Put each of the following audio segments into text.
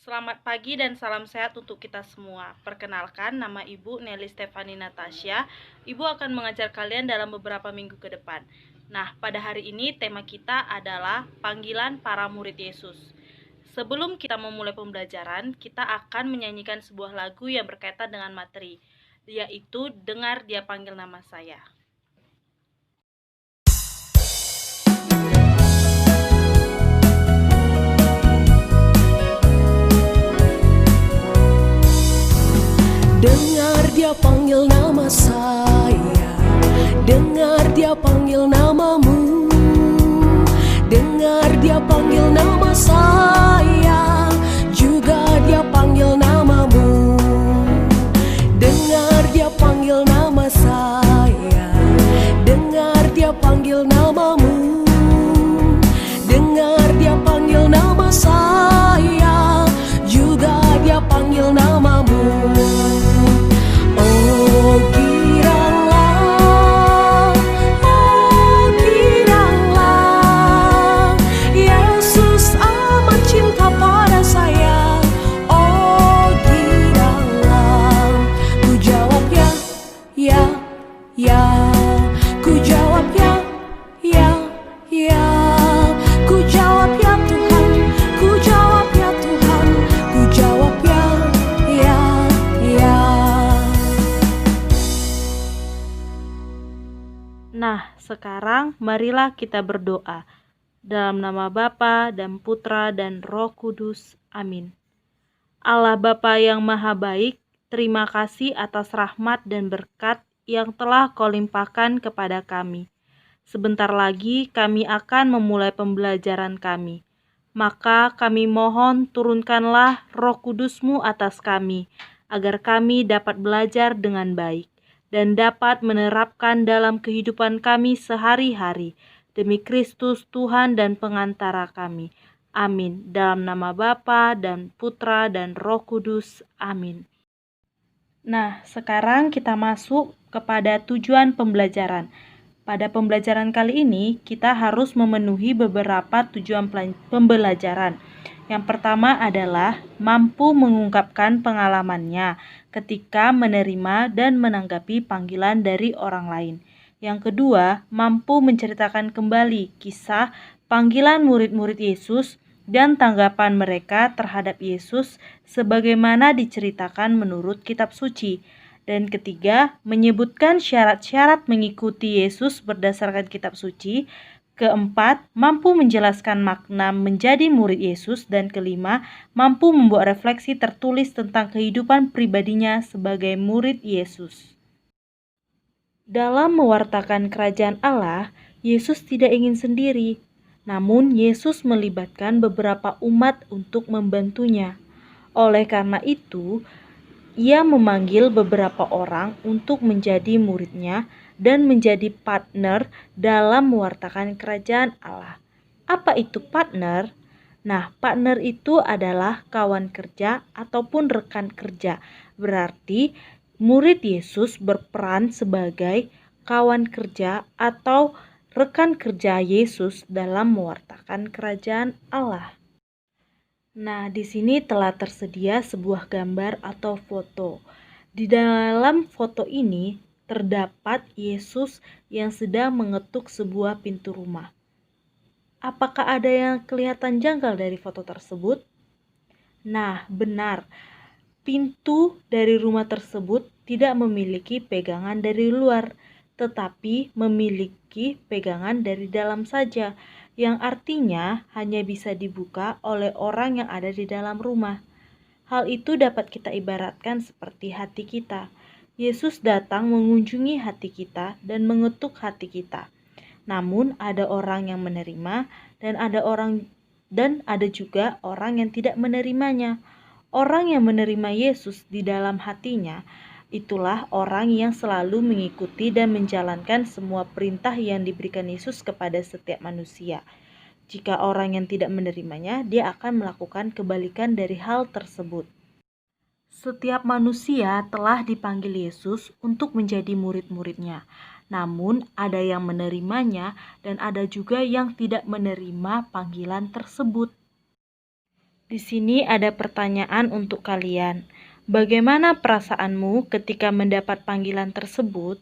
Selamat pagi dan salam sehat untuk kita semua. Perkenalkan, nama Ibu Nelly Stefani Natasha. Ibu akan mengajar kalian dalam beberapa minggu ke depan. Nah, pada hari ini tema kita adalah panggilan para murid Yesus. Sebelum kita memulai pembelajaran, kita akan menyanyikan sebuah lagu yang berkaitan dengan materi, yaitu Dengar Dia Panggil Nama Saya. Dengar Dia panggil nama saya, dengar Dia panggil namamu. Dengar Dia panggil nama saya, juga Dia panggil namamu. Dengar Dia panggil nama saya, dengar Dia panggil namamu. Dengar Dia panggil nama saya, juga Dia panggil namamu. Nah, sekarang marilah kita berdoa. Dalam nama Bapa dan Putra dan Roh Kudus. Amin. Allah Bapa yang Maha Baik, terima kasih atas rahmat dan berkat yang telah Kau limpahkan kepada kami. Sebentar lagi kami akan memulai pembelajaran kami. Maka kami mohon turunkanlah Roh Kudus-Mu atas kami, agar kami dapat belajar dengan baik dan dapat menerapkan dalam kehidupan kami sehari-hari, demi Kristus Tuhan dan pengantara kami. Amin. Dalam nama Bapa dan Putra dan Roh Kudus. Amin. Nah, sekarang kita masuk kepada tujuan pembelajaran. Pada pembelajaran kali ini, kita harus memenuhi beberapa tujuan pembelajaran. Yang pertama adalah mampu mengungkapkan pengalamannya ketika menerima dan menanggapi panggilan dari orang lain. Yang kedua, mampu menceritakan kembali kisah panggilan murid-murid Yesus dan tanggapan mereka terhadap Yesus sebagaimana diceritakan menurut kitab suci. Dan ketiga, menyebutkan syarat-syarat mengikuti Yesus berdasarkan kitab suci. Keempat, mampu menjelaskan makna menjadi murid Yesus. Dan kelima, mampu membuat refleksi tertulis tentang kehidupan pribadinya sebagai murid Yesus. Dalam mewartakan kerajaan Allah, Yesus tidak ingin sendiri. Namun, Yesus melibatkan beberapa umat untuk membantunya. Oleh karena itu, Ia memanggil beberapa orang untuk menjadi muridnya dan menjadi partner dalam mewartakan kerajaan Allah. Apa itu partner? Nah, partner itu adalah kawan kerja ataupun rekan kerja. Berarti murid Yesus berperan sebagai kawan kerja atau rekan kerja Yesus dalam mewartakan kerajaan Allah. Nah, di sini telah tersedia sebuah gambar atau foto. Di dalam foto ini terdapat Yesus yang sedang mengetuk sebuah pintu rumah. Apakah ada yang kelihatan janggal dari foto tersebut? Nah, benar. Pintu dari rumah tersebut tidak memiliki pegangan dari luar, tetapi memiliki pegangan dari dalam saja, yang artinya hanya bisa dibuka oleh orang yang ada di dalam rumah. Hal itu dapat kita ibaratkan seperti hati kita. Yesus datang mengunjungi hati kita dan mengetuk hati kita. Namun ada orang yang menerima dan ada juga orang yang tidak menerimanya. Orang yang menerima Yesus di dalam hatinya, itulah orang yang selalu mengikuti dan menjalankan semua perintah yang diberikan Yesus kepada setiap manusia. Jika orang yang tidak menerimanya, dia akan melakukan kebalikan dari hal tersebut. Setiap manusia telah dipanggil Yesus untuk menjadi murid-muridnya. Namun ada yang menerimanya dan ada juga yang tidak menerima panggilan tersebut. Di sini ada pertanyaan untuk kalian. Bagaimana perasaanmu ketika mendapat panggilan tersebut?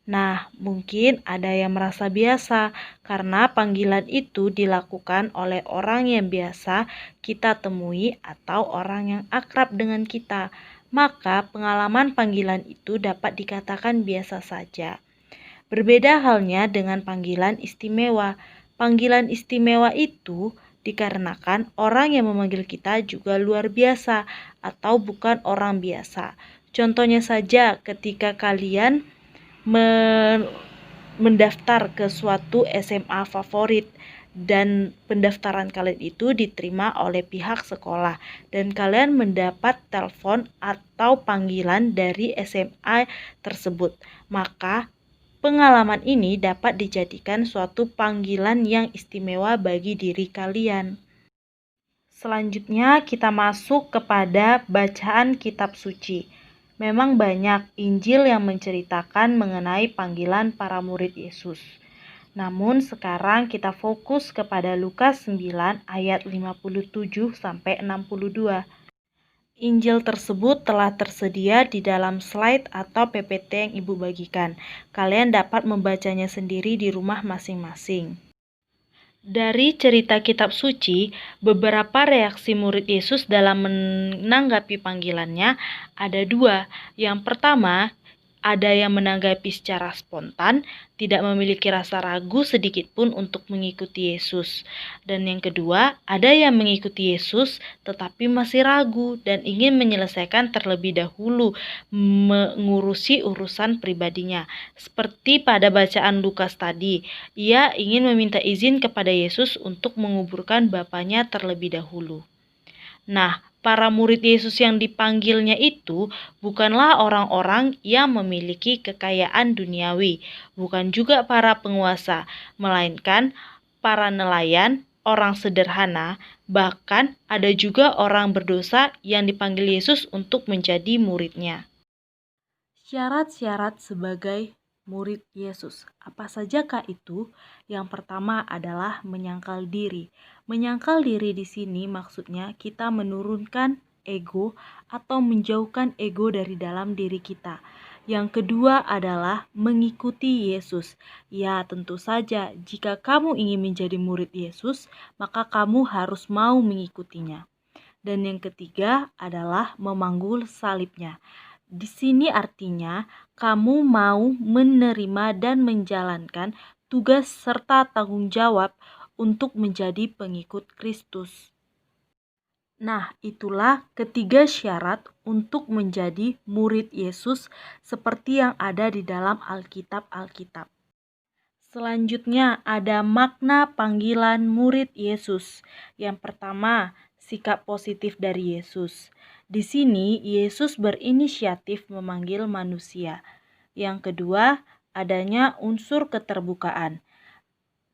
Nah, mungkin ada yang merasa biasa karena panggilan itu dilakukan oleh orang yang biasa kita temui atau orang yang akrab dengan kita. Maka pengalaman panggilan itu dapat dikatakan biasa saja. Berbeda halnya dengan panggilan istimewa. Panggilan istimewa itu dikarenakan orang yang memanggil kita juga luar biasa atau bukan orang biasa. Contohnya saja ketika kalian mendaftar ke suatu SMA favorit dan pendaftaran kalian itu diterima oleh pihak sekolah dan kalian mendapat telepon atau panggilan dari SMA tersebut, maka pengalaman ini dapat dijadikan suatu panggilan yang istimewa bagi diri kalian. Selanjutnya kita masuk kepada bacaan kitab suci. Memang banyak Injil yang menceritakan mengenai panggilan para murid Yesus. Namun sekarang kita fokus kepada Lukas 9 ayat 57 sampai 62. Injil tersebut telah tersedia di dalam slide atau PPT yang Ibu bagikan. Kalian dapat membacanya sendiri di rumah masing-masing. Dari cerita kitab suci, beberapa reaksi murid Yesus dalam menanggapi panggilannya ada dua. Yang pertama, ada yang menanggapi secara spontan, tidak memiliki rasa ragu sedikit pun untuk mengikuti Yesus. Dan yang kedua, ada yang mengikuti Yesus tetapi masih ragu dan ingin menyelesaikan terlebih dahulu mengurusi urusan pribadinya. Seperti pada bacaan Lukas tadi, ia ingin meminta izin kepada Yesus untuk menguburkan bapaknya terlebih dahulu. Nah, para murid Yesus yang dipanggilnya itu bukanlah orang-orang yang memiliki kekayaan duniawi, bukan juga para penguasa, melainkan para nelayan, orang sederhana, bahkan ada juga orang berdosa yang dipanggil Yesus untuk menjadi muridnya. Syarat-syarat sebagai murid Yesus. Apa sajakah itu? Yang pertama adalah menyangkal diri. Menyangkal diri di sini maksudnya kita menurunkan ego atau menjauhkan ego dari dalam diri kita. Yang kedua adalah mengikuti Yesus. Ya, tentu saja jika kamu ingin menjadi murid Yesus, maka kamu harus mau mengikutinya. Dan yang ketiga adalah memanggul salibnya. Di sini artinya kamu mau menerima dan menjalankan tugas serta tanggung jawab untuk menjadi pengikut Kristus. Nah, itulah ketiga syarat untuk menjadi murid Yesus seperti yang ada di dalam Alkitab. Selanjutnya ada makna panggilan murid Yesus. Yang pertama, sikap positif dari Yesus. Di sini Yesus berinisiatif memanggil manusia. Yang kedua, adanya unsur keterbukaan.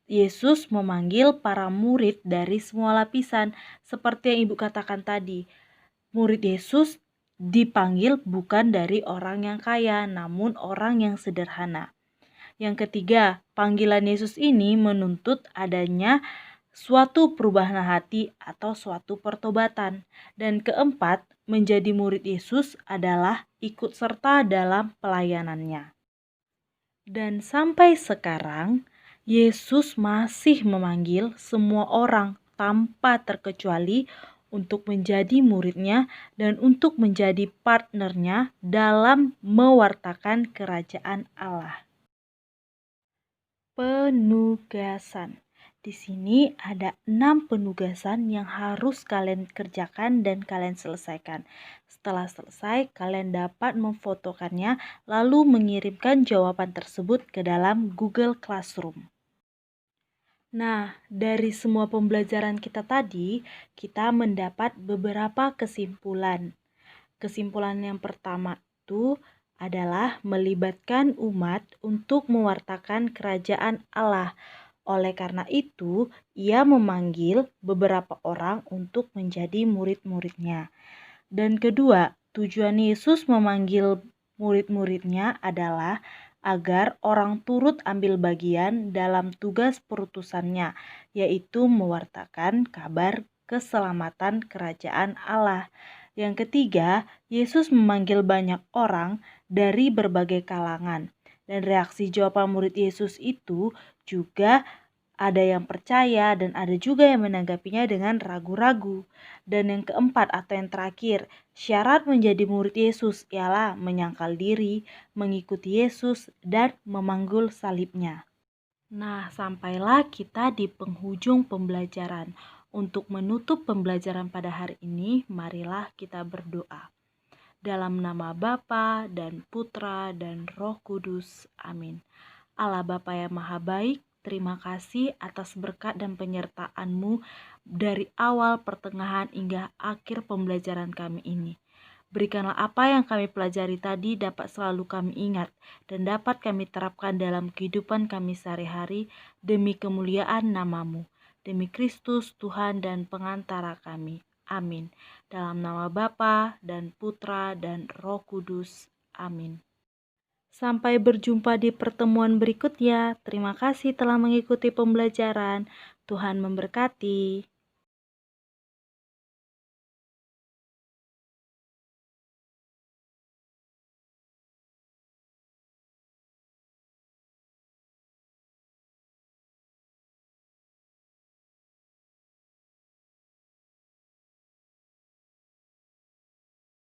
Yesus memanggil para murid dari semua lapisan, seperti yang Ibu katakan tadi. Murid Yesus dipanggil bukan dari orang yang kaya, namun orang yang sederhana. Yang ketiga, panggilan Yesus ini menuntut adanya suatu perubahan hati atau suatu pertobatan. Dan keempat, menjadi murid Yesus adalah ikut serta dalam pelayanannya. Dan sampai sekarang, Yesus masih memanggil semua orang tanpa terkecuali untuk menjadi muridnya dan untuk menjadi partnernya dalam mewartakan kerajaan Allah. Penugasan. Di sini ada 6 penugasan yang harus kalian kerjakan dan kalian selesaikan. Setelah selesai, kalian dapat memfotokannya lalu mengirimkan jawaban tersebut ke dalam Google Classroom. Nah, dari semua pembelajaran kita tadi, kita mendapat beberapa kesimpulan. Kesimpulan yang pertama itu adalah melibatkan umat untuk mewartakan kerajaan Allah. Oleh karena itu, ia memanggil beberapa orang untuk menjadi murid-muridnya. Dan kedua, tujuan Yesus memanggil murid-muridnya adalah agar orang turut ambil bagian dalam tugas perutusannya, yaitu mewartakan kabar keselamatan kerajaan Allah. Yang ketiga, Yesus memanggil banyak orang dari berbagai kalangan. Dan reaksi jawaban murid Yesus itu juga ada yang percaya dan ada juga yang menanggapinya dengan ragu-ragu. Dan yang keempat atau yang terakhir, syarat menjadi murid Yesus ialah menyangkal diri, mengikuti Yesus, dan memanggul salibnya. Nah, sampailah kita di penghujung pembelajaran. Untuk menutup pembelajaran pada hari ini, marilah kita berdoa. Dalam nama Bapa dan Putra dan Roh Kudus. Amin. Allah Bapa yang Maha Baik, terima kasih atas berkat dan penyertaan-Mu dari awal, pertengahan, hingga akhir pembelajaran kami ini. Berikanlah apa yang kami pelajari tadi dapat selalu kami ingat dan dapat kami terapkan dalam kehidupan kami sehari-hari demi kemuliaan nama-Mu. Demi Kristus, Tuhan dan pengantara kami. Amin. Dalam nama Bapa dan Putra dan Roh Kudus. Amin. Sampai berjumpa di pertemuan berikutnya. Terima kasih telah mengikuti pembelajaran. Tuhan memberkati.